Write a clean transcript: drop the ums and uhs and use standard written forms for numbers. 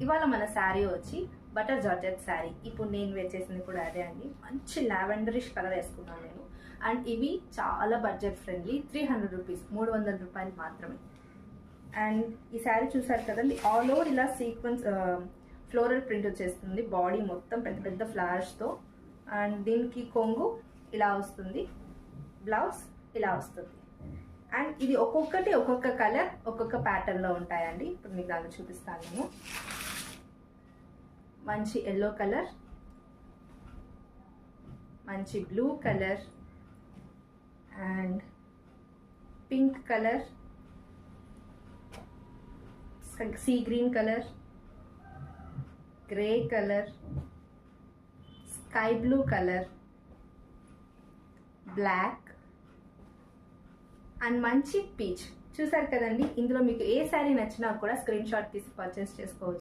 ఇవాళ మన శారీ వచ్చి బటర్ జార్జెట్ శారీ. ఇప్పుడు నేను వేర్ చేసింది కూడా అదే అండి. మంచి లావెండరిష్ కలర్ వేసుకున్నాను నేను. అండ్ ఇవి చాలా బడ్జెట్ ఫ్రెండ్లీ, 300 రూపీస్, 300 రూపాయలు మాత్రమే. అండ్ ఈ శారీ చూసారు కదండి, ఆల్ ఓవర్ ఇలా సీక్వెన్స్ ఫ్లోరల్ ప్రింట్ వచ్చేస్తుంది. బాడీ మొత్తం పెద్ద పెద్ద ఫ్లవర్స్తో. అండ్ దీనికి కొంగు ఇలా వస్తుంది, బ్లౌజ్ ఇలా వస్తుంది. అండ్ ఇది ఒక్కొక్కటి ఒక్కొక్క కలర్, ఒక్కొక్క ప్యాటర్న్ లో ఉంటాయండి. ఇప్పుడు మీకు దాన్ని చూపిస్తాను నేను. మంచి ఎల్లో కలర్, మంచి blue colour, and pink colour, sea green colour, grey colour, sky blue colour, black and మంచి పీచ్. చూసారు కదండి, ఇందులో మీకు ఏ శారీ నచ్చినా కూడా స్క్రీన్ షాట్ తీసి పర్చేస్ చేసుకోవచ్చు.